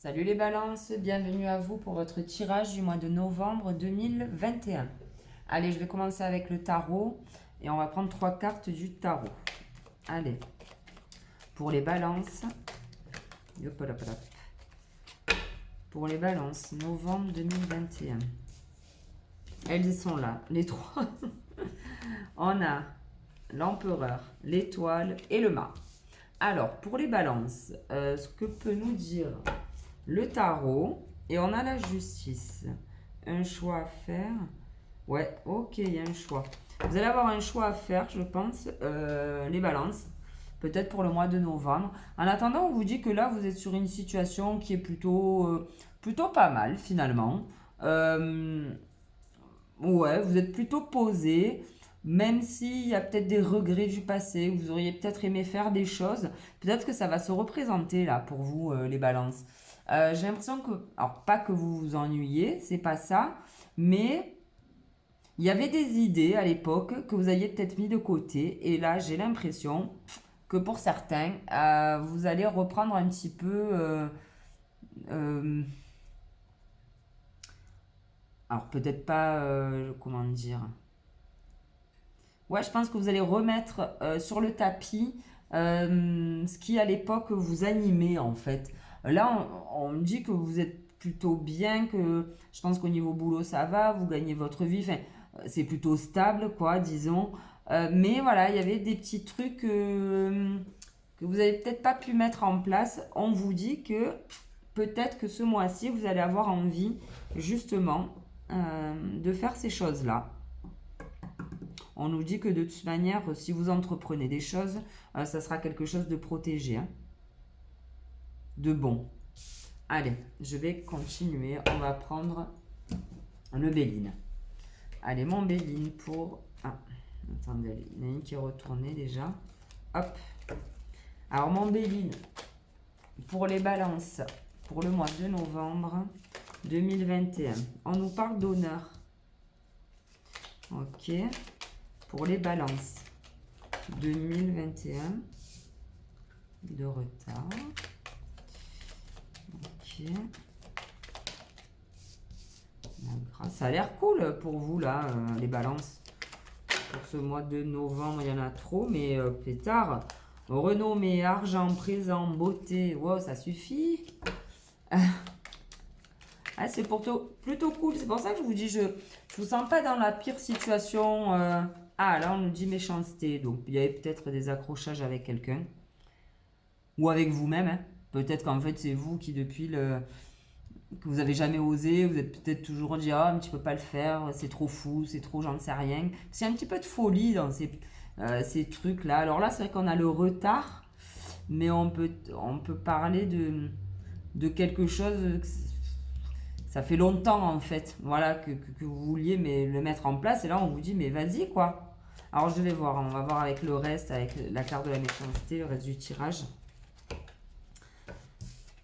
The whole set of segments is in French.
Salut les balances, bienvenue à vous pour votre tirage du mois de novembre 2021. Allez, je vais commencer avec le tarot et on va prendre 3 cartes du tarot. Allez, pour les balances, hop, hop, hop. Pour les balances, novembre 2021. Elles sont là, les trois. On a l'empereur, l'étoile et le mât. Alors, pour les balances, ce que peut nous dire le tarot, et on a la justice. Un choix à faire. Ouais, ok, il y a un choix. Vous allez avoir un choix à faire, je pense, les balances. Peut-être pour le mois de novembre. En attendant, on vous dit que là, vous êtes sur une situation qui est plutôt pas mal, finalement. Ouais, vous êtes plutôt posé. Même s'il y a peut-être des regrets du passé, vous auriez peut-être aimé faire des choses, peut-être que ça va se représenter là pour vous, les balances. J'ai l'impression que, alors pas que vous vous ennuyez, c'est pas ça, mais il y avait des idées à l'époque que vous aviez peut-être mis de côté, et là j'ai l'impression que pour certains, vous allez reprendre un petit peu, euh, alors peut-être pas, comment dire, ouais, je pense que vous allez remettre sur le tapis ce qui à l'époque vous animait en fait. Là, on me dit que vous êtes plutôt bien, que je pense qu'au niveau boulot ça va, vous gagnez votre vie, enfin, c'est plutôt stable quoi, disons. Mais voilà, il y avait des petits trucs que vous avez peut-être pas pu mettre en place. On vous dit que peut-être que ce mois-ci, vous allez avoir envie justement de faire ces choses-là. On nous dit que de toute manière, si vous entreprenez des choses, ça sera quelque chose de protégé, hein, de bon. Allez, je vais continuer. On va prendre le Béline. Allez, mon Béline pour... Ah, attendez, il y en a une qui est retournée déjà. Hop. Alors, mon Béline, pour les balances, pour le mois de novembre 2021. On nous parle d'honneur. Ok. Pour les balances 2021, de retard. Ok. Ça a l'air cool pour vous là, les balances. Pour ce mois de novembre, il y en a trop, mais pétard. Renommée, argent, présent, beauté. Wow, ça suffit. Ah, c'est plutôt cool. C'est pour ça que je vous dis, je vous sens pas dans la pire situation. Ah, là, on nous dit méchanceté. Donc, il y avait peut-être des accrochages avec quelqu'un. Ou avec vous-même, hein. Peut-être qu'en fait, c'est vous qui, depuis le... que vous avez jamais osé, vous êtes peut-être toujours dit, ah, mais tu peux pas le faire, c'est trop fou, c'est trop, j'en sais rien. C'est un petit peu de folie dans ces trucs-là. Alors là, c'est vrai qu'on a le retard, mais on peut parler de quelque chose... Ça fait longtemps en fait, voilà, que vous vouliez mais le mettre en place, et là on vous dit mais vas-y quoi. Alors je vais voir, on va voir avec le reste, avec la carte de la méchanceté, le reste du tirage.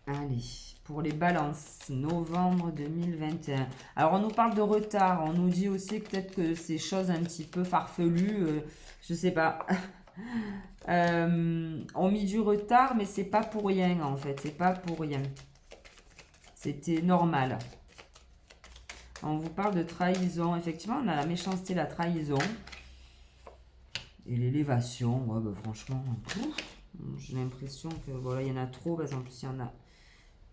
Allez, pour les balances, novembre 2021. Alors on nous parle de retard, on nous dit aussi peut-être que ces choses un petit peu farfelues, je sais pas, ont mis du retard, mais c'est pas pour rien en fait, c'est pas pour rien. C'était normal. On vous parle de trahison. Effectivement, on a la méchanceté, la trahison. Et l'élévation. Ouais, bah, franchement, j'ai l'impression que voilà, il y en a trop. Parce qu'en plus, il y en a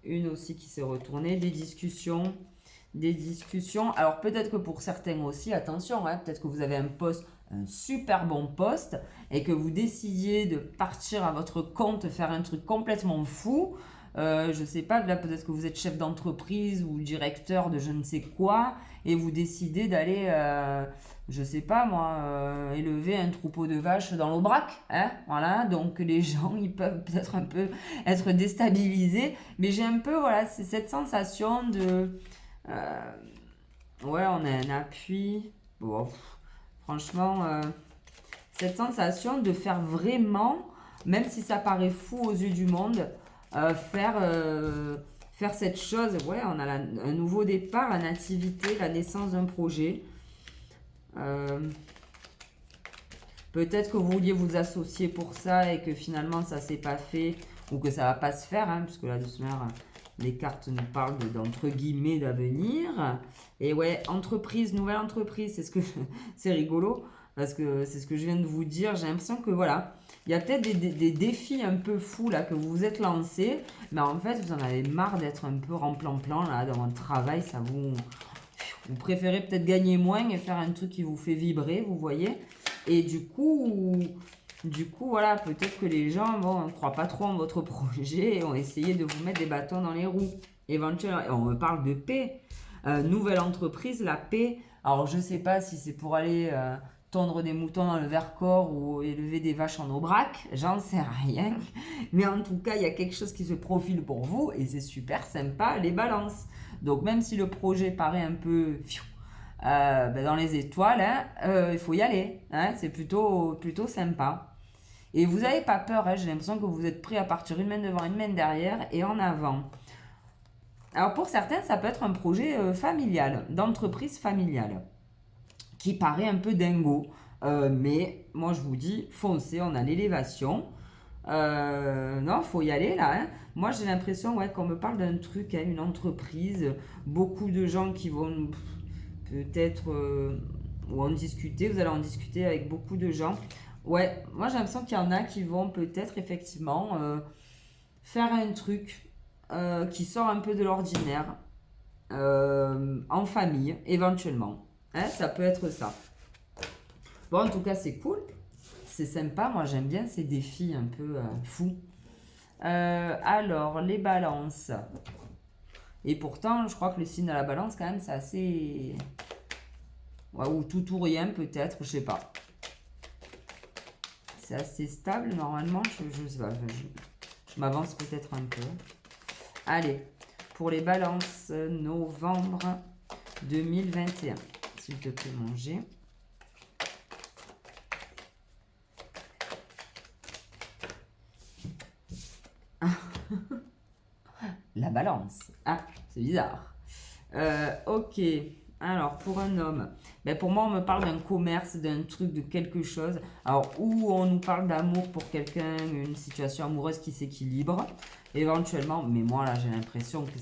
une aussi qui s'est retournée. Des discussions. Des discussions. Alors, peut-être que pour certains aussi, attention, hein, peut-être que vous avez un poste, un super bon poste, et que vous décidiez de partir à votre compte, faire un truc complètement fou. Je sais pas, là peut-être que vous êtes chef d'entreprise ou directeur de je ne sais quoi et vous décidez d'aller, je sais pas moi, élever un troupeau de vaches dans l'Aubrac, hein, voilà, donc les gens ils peuvent peut-être un peu être déstabilisés, mais j'ai un peu, voilà, c'est cette sensation de, ouais, on a un appui, bon, franchement, cette sensation de faire vraiment, même si ça paraît fou aux yeux du monde, faire cette chose. Ouais, on a un nouveau départ, la nativité, la naissance d'un projet. Peut-être que vous vouliez vous associer pour ça et que finalement ça s'est pas fait ou que ça va pas se faire, hein, parce que là de ce manière, Les cartes nous parlent d'entre guillemets d'avenir. Et ouais, entreprise, nouvelle entreprise, c'est rigolo. Parce que c'est ce que je viens de vous dire. J'ai l'impression que voilà, il y a peut-être des défis un peu fous là que vous vous êtes lancés. Mais en fait, vous en avez marre d'être un peu remplan-plan là dans votre travail. Vous préférez peut-être gagner moins et faire un truc qui vous fait vibrer, vous voyez. Et du coup, voilà, peut-être que les gens ne croient pas trop en votre projet et ont essayé de vous mettre des bâtons dans les roues. Éventuellement, on me parle de paix. Nouvelle entreprise, la paix. Alors, je ne sais pas si c'est pour aller tondre des moutons dans le Vercors ou élever des vaches en Aubrac. J'en sais rien. Mais en tout cas, il y a quelque chose qui se profile pour vous et c'est super sympa, les balances. Donc, même si le projet paraît un peu dans les étoiles, il faut y aller. Hein, c'est plutôt sympa. Et vous n'avez pas peur, hein, j'ai l'impression que vous êtes prêts à partir une main devant, une main derrière et en avant. Alors pour certains, ça peut être un projet familial, d'entreprise familiale, qui paraît un peu dingo. Mais moi je vous dis, foncez, on a l'élévation. Non, il faut y aller là. Hein. Moi j'ai l'impression qu'on me parle d'un truc, une entreprise, beaucoup de gens qui vont peut-être ou en discuter, vous allez en discuter avec beaucoup de gens. Ouais, moi j'ai l'impression qu'il y en a qui vont peut-être effectivement faire un truc qui sort un peu de l'ordinaire en famille, éventuellement. Hein, ça peut être ça. Bon, en tout cas, c'est cool. C'est sympa. Moi, j'aime bien ces défis un peu fous. Alors, les balances. Et pourtant, je crois que le signe de la balance, quand même, c'est assez... Ouais, ou tout ou rien, peut-être, je sais pas. C'est assez stable, normalement. Je sais pas, je m'avance peut-être un peu. Allez, pour les balances, novembre 2021. S'il te plaît, manger. La balance. Ah, c'est bizarre. Ok. Alors, pour un homme, pour moi, on me parle d'un commerce, d'un truc, de quelque chose. Alors, où on nous parle d'amour pour quelqu'un, une situation amoureuse qui s'équilibre, éventuellement. Mais moi, là, j'ai l'impression que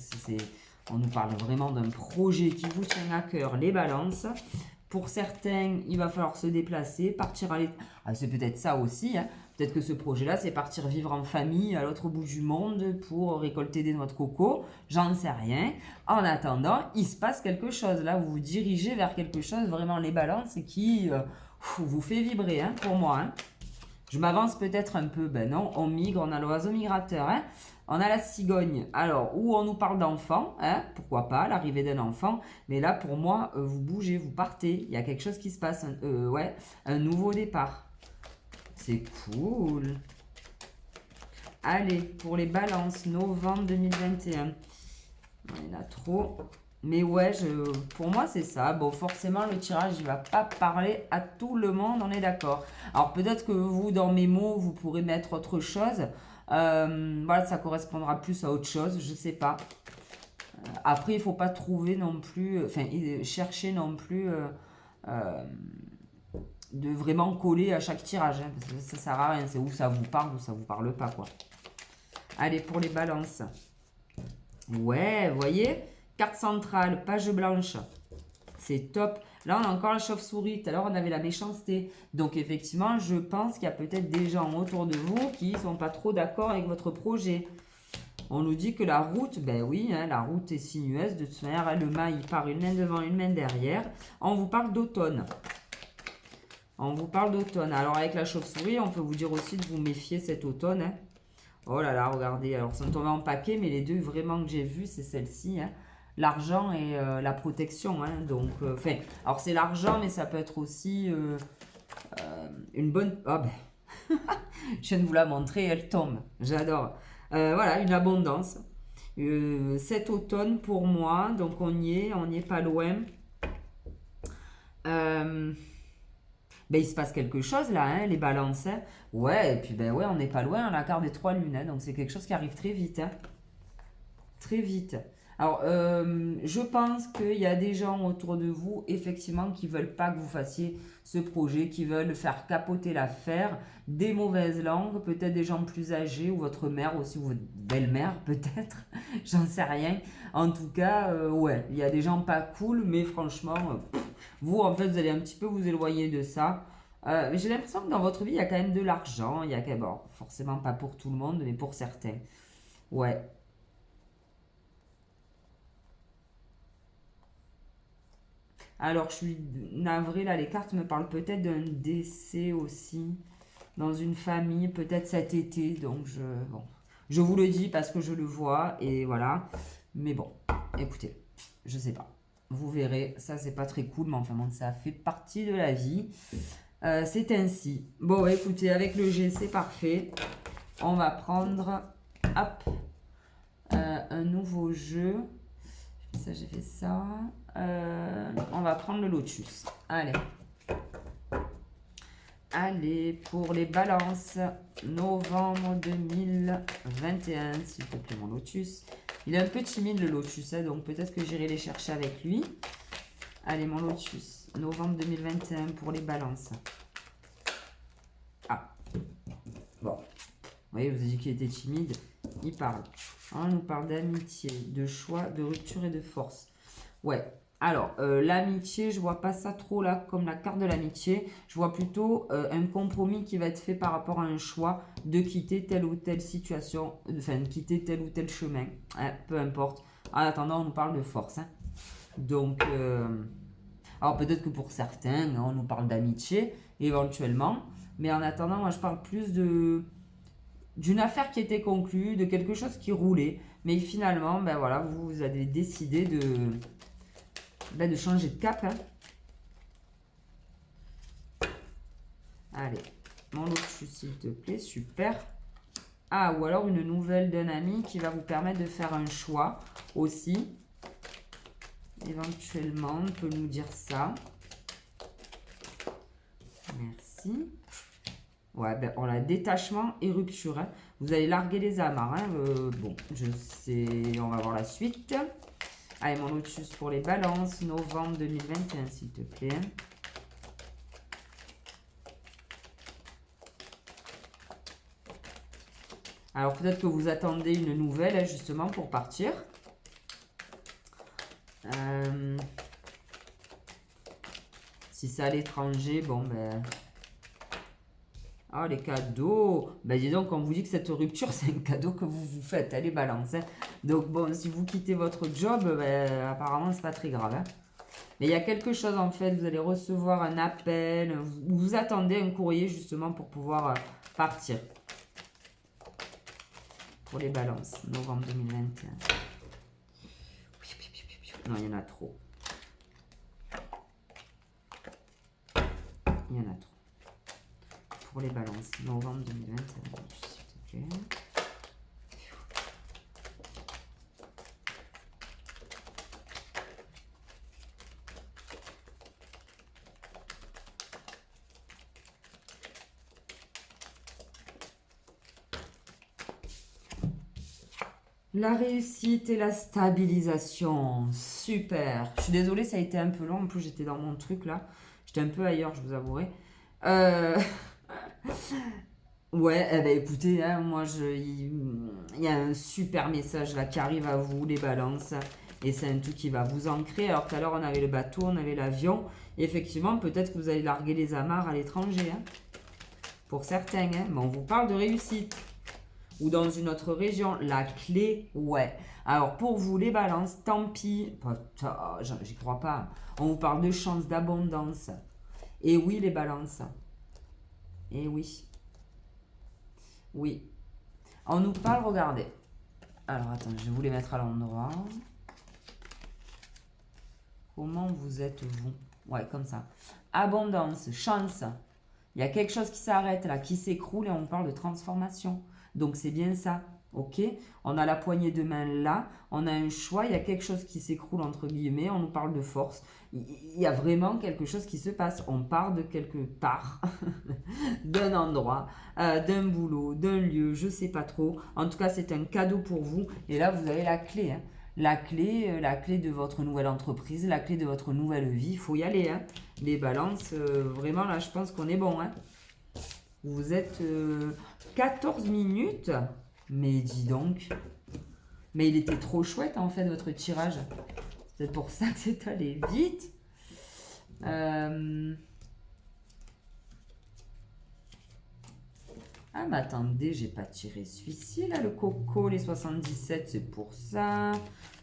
on nous parle vraiment d'un projet qui vous tient à cœur, les balances. Pour certains, il va falloir se déplacer, partir à l'étranger. Ah, c'est peut-être ça aussi, hein. Peut-être que ce projet-là, c'est partir vivre en famille à l'autre bout du monde pour récolter des noix de coco. J'en sais rien. En attendant, il se passe quelque chose. Là, vous vous dirigez vers quelque chose, vraiment les balances, qui vous fait vibrer, hein, pour moi. Hein. Je m'avance peut-être un peu. Ben non, on migre, on a l'oiseau migrateur. Hein. On a la cigogne. Alors, où on nous parle d'enfant, hein, pourquoi pas, l'arrivée d'un enfant. Mais là, pour moi, vous bougez, vous partez. Il y a quelque chose qui se passe. Un nouveau départ. C'est cool. Allez, pour les balances, novembre 2021. Il y en a trop. Mais ouais, pour moi, c'est ça. Bon, forcément, le tirage, il ne va pas parler à tout le monde, on est d'accord. Alors, peut-être que vous, dans mes mots, vous pourrez mettre autre chose. Voilà, ça correspondra plus à autre chose, je ne sais pas. Après, il ne faut pas trouver non plus... Enfin, chercher non plus... de vraiment coller à chaque tirage, hein, parce que ça sert à rien, c'est où ça vous parle ou ça vous parle pas, quoi. Allez, pour les balances. Ouais, vous voyez, carte centrale, page blanche, c'est top. Là, on a encore la chauve-souris, tout à l'heure, on avait la méchanceté. Donc, effectivement, je pense qu'il y a peut-être des gens autour de vous qui sont pas trop d'accord avec votre projet. On nous dit que la route, ben oui, hein, la route est sinueuse, de toute manière, le mât, il part une main devant, une main derrière. On vous parle d'automne. On vous parle d'automne. Alors, avec la chauve-souris, on peut vous dire aussi de vous méfier cet automne. Hein. Oh là là, regardez. Alors, ça me tombait en paquet, mais les deux vraiment que j'ai vues, c'est celle-ci. Hein. L'argent et la protection. Hein. Donc, alors, c'est l'argent, mais ça peut être aussi une bonne... Ah ben, je viens de vous la montrer, elle tombe. J'adore. Voilà, une abondance. Cet automne, pour moi, donc on y est pas loin. Il se passe quelque chose là, hein, les balances. Hein. Ouais, et puis ouais, on n'est pas loin, on a la carte des 3 lunes. Hein, donc c'est quelque chose qui arrive très vite. Hein. Très vite. Alors, je pense qu'il y a des gens autour de vous, effectivement, qui veulent pas que vous fassiez ce projet, qui veulent faire capoter l'affaire, des mauvaises langues, peut-être des gens plus âgés, ou votre mère aussi, ou votre belle-mère, peut-être, j'en sais rien. En tout cas, ouais, il y a des gens pas cool, mais franchement, vous, en fait, vous allez un petit peu vous éloigner de ça. J'ai l'impression que dans votre vie, il y a quand même de l'argent, il y a quand même, bon, forcément pas pour tout le monde, mais pour certains. Ouais. Alors, je suis navrée, là, les cartes me parlent peut-être d'un décès aussi dans une famille, peut-être cet été. Donc, bon, je vous le dis parce que je le vois et voilà. Mais bon, écoutez, je sais pas. Vous verrez, ça, c'est pas très cool, mais enfin, bon, ça fait partie de la vie. C'est ainsi. Bon, écoutez, avec le G, c'est parfait. On va prendre, hop, un nouveau jeu. Ça, j'ai fait ça. On va prendre le lotus. Allez. Allez, pour les balances, novembre 2021, s'il te plaît, mon lotus. Il est un peu timide, le lotus, hein, donc peut-être que j'irai les chercher avec lui. Allez, mon lotus, novembre 2021 pour les balances. Ah, bon. Vous voyez, vous avez dit qu'il était timide. Il parle. On nous parle d'amitié, de choix, de rupture et de force. Ouais. Alors, l'amitié, je vois pas ça trop là comme la carte de l'amitié. Je vois plutôt un compromis qui va être fait par rapport à un choix de quitter telle ou telle situation, enfin, de quitter tel ou tel chemin. Hein, peu importe. En attendant, on nous parle de force. Hein. Donc, alors peut-être que pour certains, on nous parle d'amitié, éventuellement. Mais en attendant, moi, je parle plus d'une affaire qui était conclue, de quelque chose qui roulait. Mais finalement, ben voilà, vous avez décidé de changer de cap. Hein. Allez, mon lotus, s'il te plaît, super. Ah, ou alors une nouvelle d'un ami qui va vous permettre de faire un choix aussi. Éventuellement, on peut nous dire ça. Merci. Ouais, ben, on a détachement et rupture. Hein. Vous allez larguer les amarres. Hein. Bon, je sais, on va voir la suite. Allez, mon lotus pour les balances, novembre 2021, s'il te plaît. Alors, peut-être que vous attendez une nouvelle, hein, justement, pour partir. Si c'est à l'étranger, bon, ben... Ah, les cadeaux. Ben, dis donc, on vous dit que cette rupture, c'est un cadeau que vous vous faites, hein, les balances. Hein. Donc, bon, si vous quittez votre job, ben, apparemment, c'est pas très grave. Hein. Mais il y a quelque chose, en fait, vous allez recevoir un appel, vous attendez un courrier, justement, pour pouvoir partir. Pour les balances, novembre 2021. Non, il y en a trop. Il y en a trop. Pour les balances, novembre 2021, s'il te plaît. La réussite et la stabilisation. Super. Je suis désolée, ça a été un peu long. En plus, j'étais dans mon truc là. J'étais un peu ailleurs, je vous avouerai. Ouais, eh ben, écoutez, hein, moi, il y a un super message là qui arrive à vous, les balances. Et c'est un truc qui va vous ancrer. Alors tout à l'heure, on avait le bateau, on avait l'avion. Effectivement, peut-être que vous allez larguer les amarres à l'étranger. Hein, pour certains, hein, mais on vous parle de réussite. Ou dans une autre région, la clé, ouais. Alors pour vous, les balances, tant pis, j'y crois pas. On vous parle de chance, d'abondance. Et oui, les balances. Et oui. Oui. On nous parle, regardez. Alors attends, je vais vous les mettre à l'endroit. Comment vous êtes-vous? Ouais, comme ça. Abondance, chance. Il y a quelque chose qui s'arrête là, qui s'écroule et on parle de transformation. Donc c'est bien ça, ok? On a la poignée de main là, on a un choix, il y a quelque chose qui s'écroule entre guillemets, on nous parle de force. Il y a vraiment quelque chose qui se passe. On part de quelque part, d'un endroit, d'un boulot, d'un lieu, je sais pas trop. En tout cas, c'est un cadeau pour vous. Et là, vous avez la clé. Hein. la clé de votre nouvelle entreprise, la clé de votre nouvelle vie. Il faut y aller, hein. Les balances, vraiment, là, je pense qu'on est bon, hein. Vous êtes 14 minutes. Mais dis donc. Mais il était trop chouette, en fait, votre tirage. C'est pour ça que c'est allé vite. Ah, mais attendez, j'ai pas tiré celui-ci, là, le coco, les 77, c'est pour ça.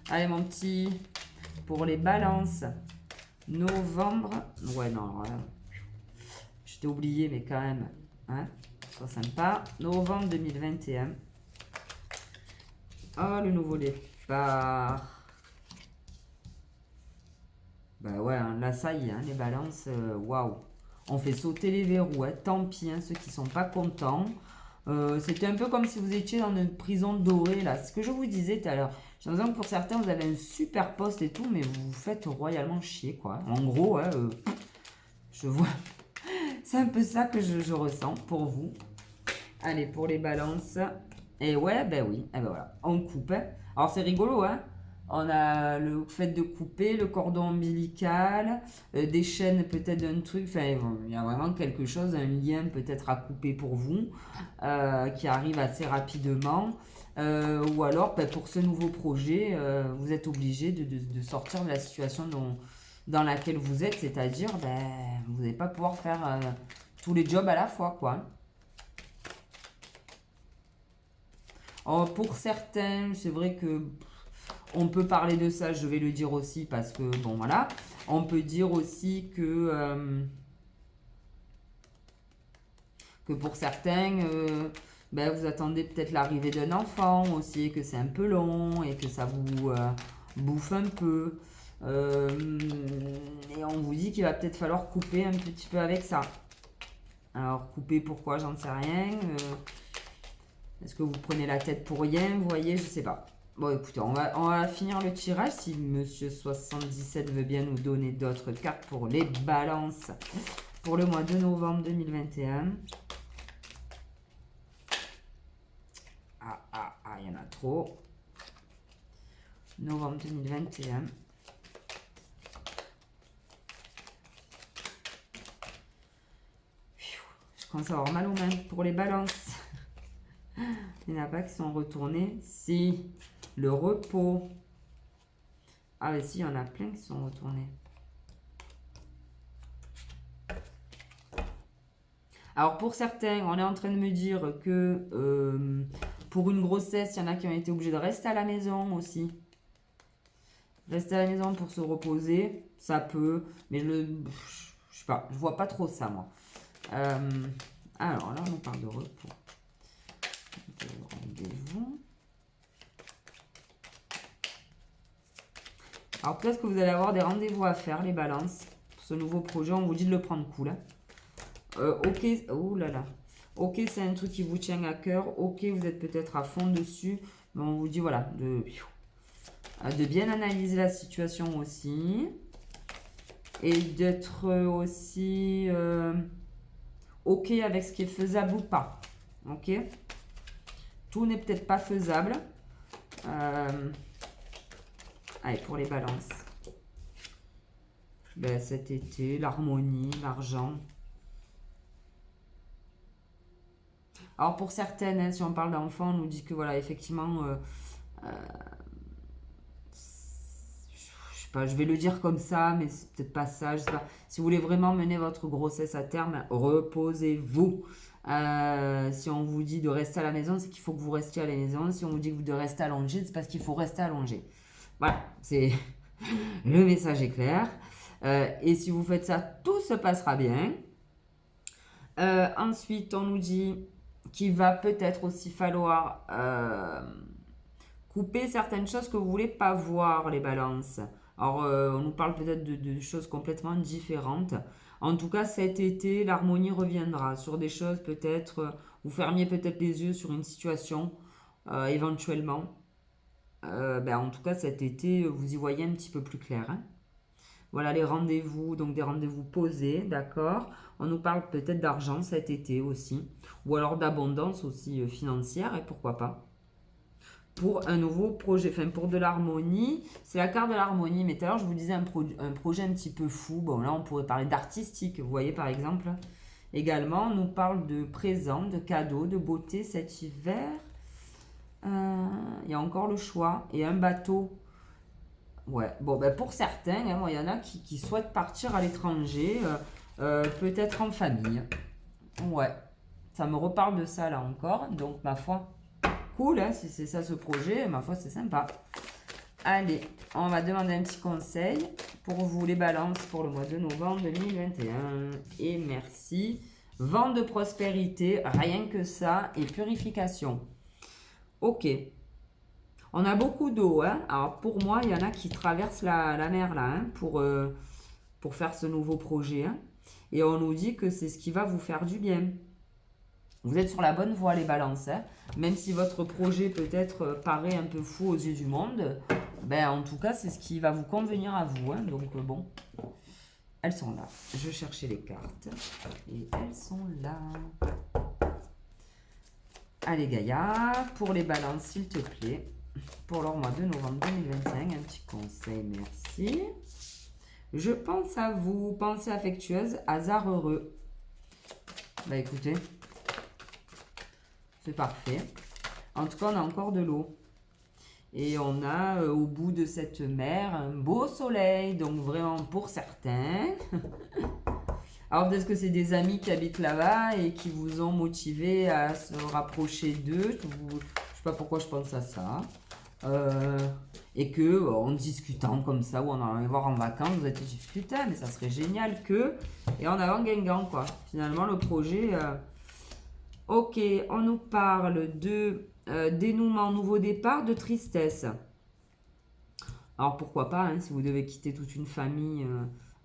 Allez, mon petit, pour les balances. Novembre. Ouais, non, je t'ai oublié, mais quand même, hein, sois sympa. Novembre 2021. Oh, le nouveau départ. Bah ouais, hein, là, ça y est, hein, les balances, waouh. On fait sauter les verrous, hein, tant pis, hein, ceux qui sont pas contents. C'était un peu comme si vous étiez dans une prison dorée, là. Ce que je vous disais tout à l'heure. J'ai l'impression que pour certains, vous avez un super poste et tout, mais vous vous faites royalement chier, quoi. En gros, hein, je vois. C'est un peu ça que je ressens pour vous. Allez, pour les balances. Et ouais, ben oui, et ben voilà, on coupe, hein. Alors c'est rigolo, hein. On a le fait de couper, le cordon ombilical, des chaînes peut-être d'un truc, enfin il y a vraiment quelque chose, un lien peut-être à couper pour vous, qui arrive assez rapidement. Ou alors ben, pour ce nouveau projet, vous êtes obligé de sortir de la situation dans laquelle vous êtes, c'est-à-dire ben, vous n'allez pas pouvoir faire tous les jobs à la fois, quoi. Oh, pour certains, c'est vrai que on peut parler de ça, je vais le dire aussi parce que, bon, voilà. On peut dire aussi que pour certains, ben, vous attendez peut-être l'arrivée d'un enfant aussi, que c'est un peu long et que ça vous bouffe un peu. Et on vous dit qu'il va peut-être falloir couper un petit peu avec ça. Alors, couper pourquoi, j'en sais rien. Est-ce que vous prenez la tête pour rien? Vous voyez, je sais pas. Bon, écoutez, on va finir le tirage. Si Monsieur 77 veut bien nous donner d'autres cartes pour les balances pour le mois de novembre 2021. Il y en a trop. Novembre 2021. Je commence à avoir mal aux mains pour les balances. Il n'y en a pas qui sont retournés. Si, le repos. Ah, mais si, il y en a plein qui sont retournés. Alors, pour certains, on est en train de me dire que pour une grossesse, il y en a qui ont été obligés de rester à la maison aussi. Rester à la maison pour se reposer, ça peut. Mais je sais pas, je vois pas trop ça, moi. Alors, là, on parle de repos. Rendez-vous. Alors peut-être que vous allez avoir des rendez-vous à faire, les balances. Pour ce nouveau projet, on vous dit de le prendre cool. Ok, oh là là. Ok, c'est un truc qui vous tient à cœur. Ok, vous êtes peut-être à fond dessus. Mais on vous dit voilà, de bien analyser la situation aussi. Et d'être aussi ok avec ce qui est faisable ou pas. Ok. Tout n'est peut-être pas faisable. Allez, pour les balances. Ben, cet été, l'harmonie, l'argent. Alors pour certaines, hein, si on parle d'enfants, on nous dit que voilà, effectivement, je sais pas, je vais le dire comme ça, mais c'est peut-être pas ça, je sais pas. Si vous voulez vraiment mener votre grossesse à terme, reposez-vous. Si on vous dit de rester à la maison, c'est qu'il faut que vous restiez à la maison. Si on vous dit que vous devez rester allongé, c'est parce qu'il faut rester allongé. Voilà, c'est le message est clair. Et si vous faites ça, tout se passera bien. Ensuite, on nous dit qu'il va peut-être aussi falloir couper certaines choses que vous ne voulez pas voir, les balances. Alors, on nous parle peut-être de choses complètement différentes. En tout cas, cet été, l'harmonie reviendra sur des choses peut-être, vous fermiez peut-être les yeux sur une situation, éventuellement. En tout cas, cet été, vous y voyez un petit peu plus clair, hein. Voilà les rendez-vous, donc des rendez-vous posés, d'accord. On nous parle peut-être d'argent cet été aussi, ou alors d'abondance aussi financière, et pourquoi pas. pour un nouveau projet, enfin pour de l'harmonie. C'est la carte de l'harmonie, mais tout à l'heure je vous disais un projet un petit peu fou. Bon là on pourrait parler d'artistique, vous voyez par exemple. Également on nous parle de présents, de cadeaux, de beauté cet hiver. Il y a encore le choix et un bateau. Ouais, bon ben pour certains, hein, il y en a qui souhaitent partir à l'étranger, peut-être en famille. Ouais, ça me reparle de ça là encore, donc ma foi. Cool, hein, si c'est ça ce projet, ma foi, c'est sympa. Allez, on va demander un petit conseil pour vous les balances pour le mois de novembre 2021. Et merci. Vent de prospérité, rien que ça, et purification. Ok. On a beaucoup d'eau, hein. Alors pour moi, il y en a qui traversent la mer là, hein, pour faire ce nouveau projet. Hein. Et on nous dit que c'est ce qui va vous faire du bien. Vous êtes sur la bonne voie les balances, hein. Même si votre projet peut-être paraît un peu fou aux yeux du monde, ben en tout cas c'est ce qui va vous convenir à vous, hein. Donc bon, elles sont là. Je cherchais les cartes et elles sont là. Allez Gaïa, pour les balances s'il te plaît, pour leur mois de novembre 2025, un petit conseil, merci. Je pense à vous, pensée affectueuse, hasard heureux. Bah écoutez, c'est parfait. En tout cas, on a encore de l'eau. Et on a au bout de cette mer un beau soleil. Donc vraiment pour certains. Alors peut-être que c'est des amis qui habitent là-bas et qui vous ont motivé à se rapprocher d'eux. Je ne sais pas pourquoi je pense à ça. Et que en discutant comme ça ou en allant les voir en vacances, vous êtes dit putain mais ça serait génial que... Et en avant Guingamp quoi. Finalement le projet... Ok, on nous parle de dénouement, nouveau départ, de tristesse. Alors pourquoi pas, hein, si vous devez quitter toute une famille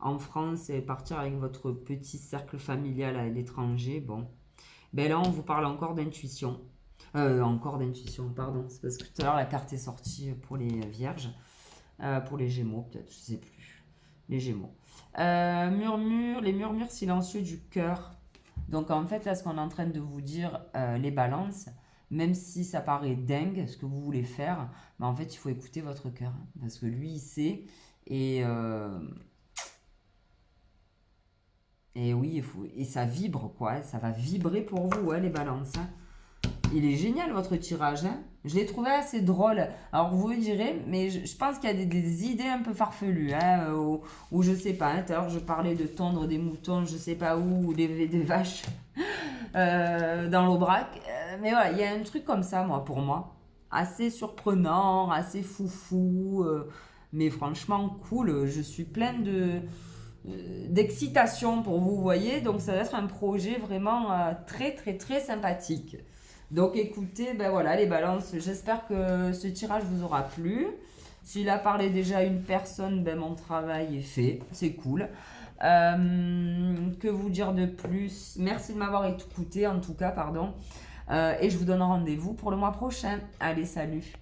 en France et partir avec votre petit cercle familial à l'étranger, bon. Ben là, on vous parle encore d'intuition. Encore d'intuition, pardon. C'est parce que tout à l'heure, la carte est sortie pour les vierges. Pour les gémeaux, peut-être, je sais plus. Les gémeaux. Les murmures silencieux du cœur. Donc en fait, là, ce qu'on est en train de vous dire, les balances, même si ça paraît dingue, ce que vous voulez faire, mais en fait, il faut écouter votre cœur. Hein, parce que lui, il sait. Et oui, et ça vibre, quoi. Ça va vibrer pour vous, ouais, les balances. Hein. Il est génial, votre tirage. Hein. Je l'ai trouvé assez drôle. Alors, vous me direz, mais je pense qu'il y a des idées un peu farfelues. Hein, ou je sais pas. Hein, tout à l'heure, je parlais de tondre des moutons, je sais pas où, ou des vaches dans l'Aubrac. Mais voilà, il y a un truc comme ça, moi, pour moi. Assez surprenant, assez foufou. Mais franchement, cool. Je suis pleine d'excitation pour vous, voyez. Donc, ça va être un projet vraiment très, très, très sympathique. Donc écoutez, ben voilà les balances, j'espère que ce tirage vous aura plu. S'il a parlé déjà à une personne, ben mon travail est fait, c'est cool. Que vous dire de plus? Merci de m'avoir écouté en tout cas, pardon. Et je vous donne rendez-vous pour le mois prochain. Allez, salut!